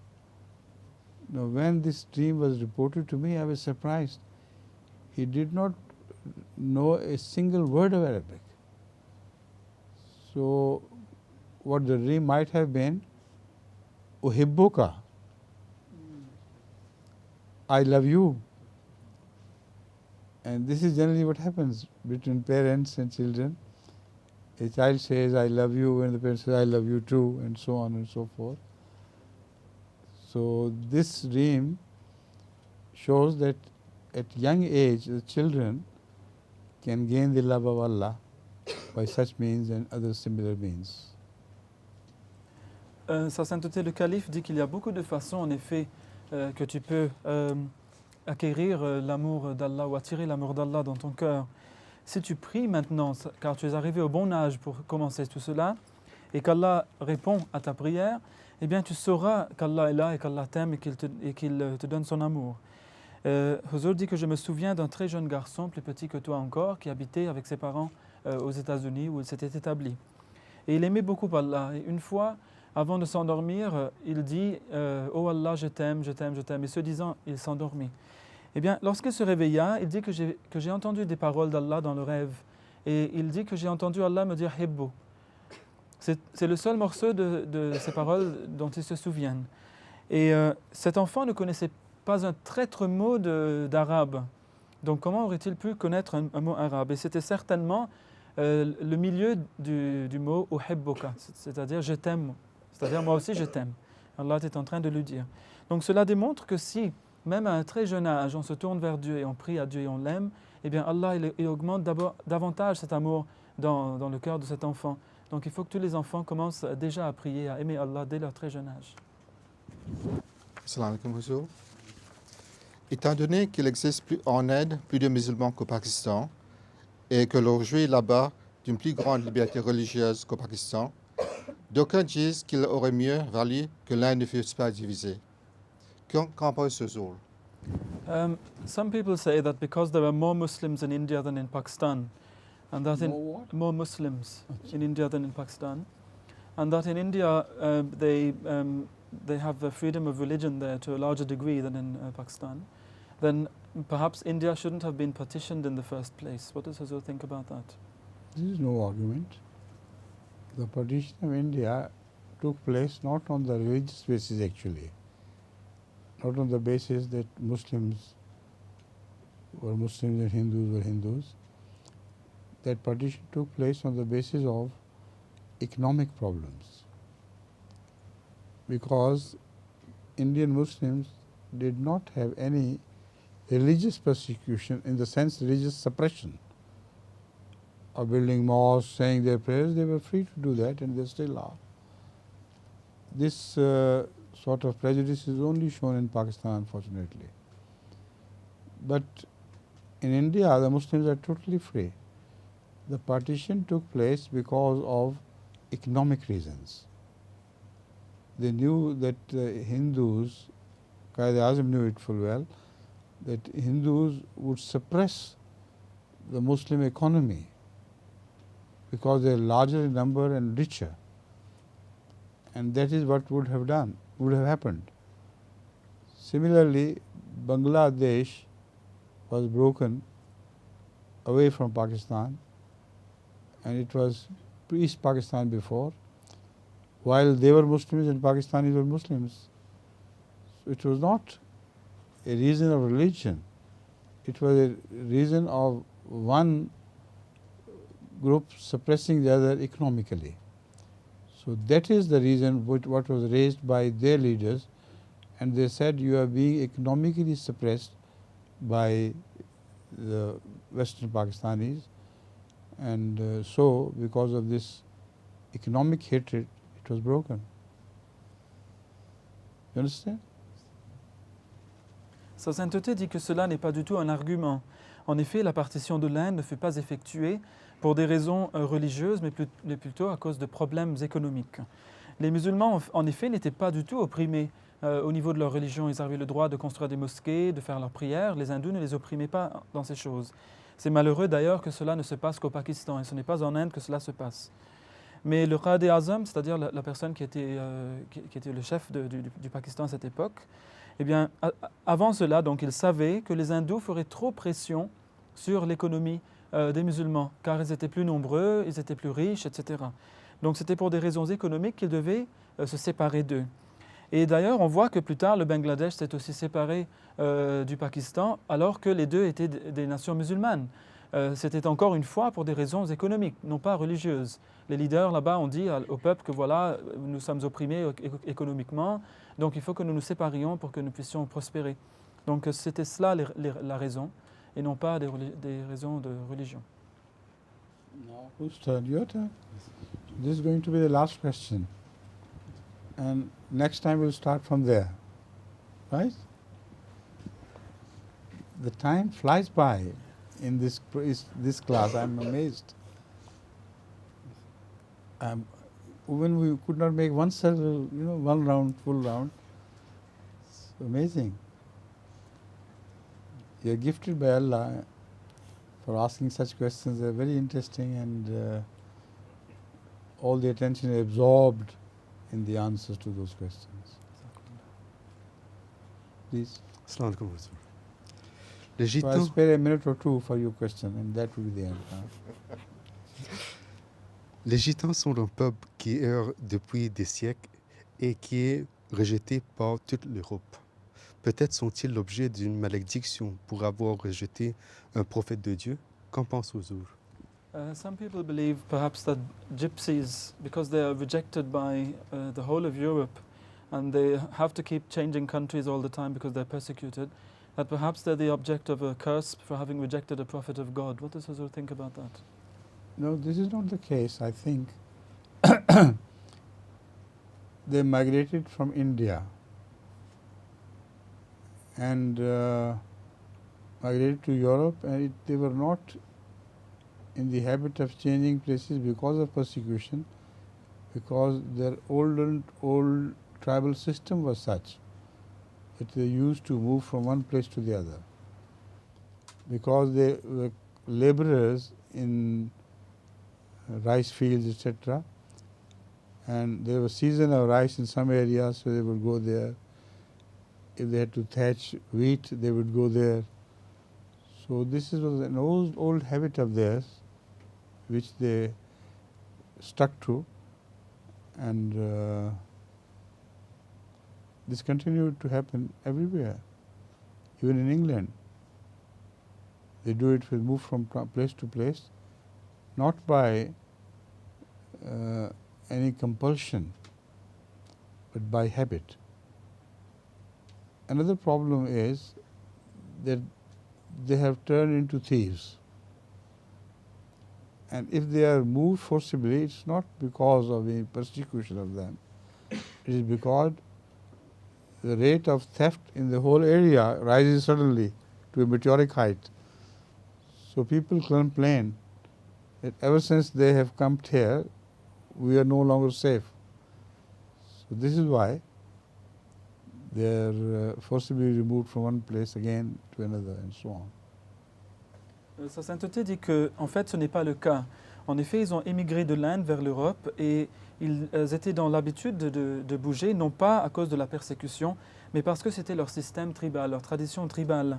Now, when this dream was reported to me, I was surprised. He did not know a single word of Arabic. So, what the dream might have been, "Uhibbuka," I love you. And this is generally what happens between parents and children. A child says, "I love you," and the parent says, "I love you too," and so on and so forth. So this dream shows that at young age, the children can gain the love of Allah by such means and other similar means. Sa sainteté le calife dit qu'il y a beaucoup de façons, en effet, que tu peux acquérir l'amour d'Allah ou attirer l'amour d'Allah dans ton cœur. Si tu pries maintenant, car tu es arrivé au bon âge pour commencer tout cela, et qu'Allah répond à ta prière, eh bien tu sauras qu'Allah est là et qu'Allah t'aime et qu'il te donne son amour. Huzur dit que je me souviens d'un très jeune garçon, plus petit que toi encore, qui habitait avec ses parents aux États-Unis où il s'était établi. Et il aimait beaucoup Allah. Et une fois, avant de s'endormir, il dit « Oh Allah, je t'aime, je t'aime, je t'aime ». Et ce disant, il s'endormit. Eh bien, lorsqu'il se réveilla, il dit que j'ai entendu des paroles d'Allah dans le rêve. Et il dit que j'ai entendu Allah me dire « Hibbo ». C'est le seul morceau de ces paroles dont il se souvient. Et cet enfant ne connaissait pas un traître mot d'arabe. Donc comment aurait-il pu connaître un mot arabe? Et c'était certainement le milieu du mot « uhibbuka », c'est-à-dire « je t'aime », c'est-à-dire « moi aussi je t'aime ». Allah est en train de lui dire. Donc cela démontre que si, même à un très jeune âge, on se tourne vers Dieu et on prie à Dieu et on l'aime, eh bien Allah il augmente davantage cet amour dans le cœur de cet enfant. Donc il faut que tous les enfants commencent déjà à prier, à aimer Allah dès leur très jeune âge. Assalamu alaikum, Huzur. Étant donné qu'il existe en Inde plus de musulmans qu'au Pakistan et que l'on jouit là-bas d'une plus grande liberté religieuse qu'au Pakistan, d'aucuns disent qu'il aurait mieux valu que l'Inde ne fût pas divisée. Qu'en pense Huzur? Some people say that because there are more Muslims in India than in Pakistan, and that more Muslims in India than in Pakistan, and that in India they have the freedom of religion there to a larger degree than in Pakistan, then perhaps India shouldn't have been partitioned in the first place. What does Huzur think about that? There is no argument. The partition of India took place not on the religious basis actually, not on the basis that Muslims were Muslims and Hindus were Hindus. That partition took place on the basis of economic problems, because Indian Muslims did not have any religious persecution in the sense religious suppression of building mosques, saying their prayers. They were free to do that, and they still are. This sort of prejudice is only shown in Pakistan, unfortunately. But in India, the Muslims are totally free. The partition took place because of economic reasons. They knew that Hindus Quaid-e-Azam knew it full well, that Hindus would suppress the Muslim economy because they are larger in number and richer. And that is what would have happened. Similarly, Bangladesh was broken away from Pakistan, and it was East Pakistan before, while they were Muslims and Pakistanis were Muslims. So it was not a reason of religion. It was a reason of one group suppressing the other economically. So that is the reason what was raised by their leaders, and they said you are being economically suppressed by the Western Pakistanis, and so because of this economic hatred, it was broken. You understand? Sa sainteté dit que cela n'est pas du tout un argument. En effet, la partition de l'Inde ne fut pas effectuée pour des raisons religieuses, mais plutôt à cause de problèmes économiques. Les musulmans, en effet, n'étaient pas du tout opprimés au niveau de leur religion. Ils avaient le droit de construire des mosquées, de faire leurs prières. Les hindous ne les opprimaient pas dans ces choses. C'est malheureux d'ailleurs que cela ne se passe qu'au Pakistan, et ce n'est pas en Inde que cela se passe. Mais le Quaid-e-Azam, c'est-à-dire la personne qui était le chef du Pakistan à cette époque, eh bien, avant cela, donc, il savait que les hindous feraient trop pression sur l'économie des musulmans, car ils étaient plus nombreux, ils étaient plus riches, etc. Donc c'était pour des raisons économiques qu'ils devaient se séparer d'eux. Et d'ailleurs, on voit que plus tard, le Bangladesh s'est aussi séparé du Pakistan, alors que les deux étaient des nations musulmanes. C'était encore une fois pour des raisons économiques, non pas religieuses. Les leaders là-bas ont dit au peuple que voilà, nous sommes opprimés économiquement, donc il faut que nous nous séparions pour que nous puissions prospérer. Donc c'était cela la raison, et non pas des raisons de religion. Now, whose turn? Your turn? This is going to be the last question. And next time we'll start from there. Right? The time flies by in this class. I'm amazed. When we could not make one circle, one round, full round. It's amazing. You're gifted by Allah for asking such questions. They're very interesting, and all the attention is absorbed in the answers to those questions. Please. Assalamu alaikum. So I'll spare a minute or two for your question, and that will be the end. Les Gitans sont un peuple qui erre depuis des siècles et qui est rejeté par toute l'Europe. Peut-être sont-ils l'objet d'une malédiction pour avoir rejeté un prophète de Dieu? Qu'en pense Huzur? Some people believe perhaps that gypsies, because they are rejected by the whole of Europe, and they have to keep changing countries all the time because they're persecuted, that perhaps they're the object of a curse for having rejected a prophet of God. What does Huzur think about that? No, this is not the case. I think they migrated from India and migrated to Europe, and they were not in the habit of changing places because of persecution, because their old tribal system was such that they used to move from one place to the other, because they were laborers in rice fields, etc. And there was season of rice in some areas, so they would go there. If they had to thatch wheat, they would go there. So this was an old habit of theirs, which they stuck to, and this continued to happen everywhere, even in England. They do it with move from place to place, not by any compulsion, but by habit. Another problem is that they have turned into thieves. And if they are moved forcibly, it's not because of any persecution of them. It is because the rate of theft in the whole area rises suddenly to a meteoric height. So people complain that ever since they have come here, we are no longer safe. So this is why they are forcibly removed from one place again to another and so on. Sa sainteté dit que, en fait, ce n'est pas le cas. En effet, ils ont émigré de l'Inde vers l'Europe et ils étaient dans l'habitude de bouger, non pas à cause de la persécution, mais parce que c'était leur système tribal, leur tradition tribale.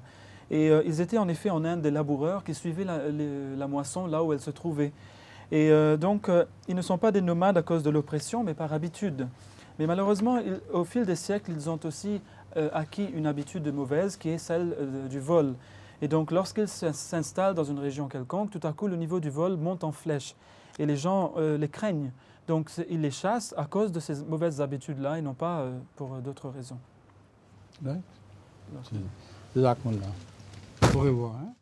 Et ils étaient en effet en Inde des laboureurs qui suivaient la moisson là où elle se trouvait. Et donc, ils ne sont pas des nomades à cause de l'oppression, mais par habitude. Mais malheureusement, au fil des siècles, ils ont aussi acquis une habitude mauvaise qui est celle du vol. Et donc, lorsqu'ils s'installent dans une région quelconque, tout à coup, le niveau du vol monte en flèche. Et les gens les craignent. Donc, ils les chassent à cause de ces mauvaises habitudes-là et non pas pour d'autres raisons. Right? Jazakumullah. Au revoir. Hein?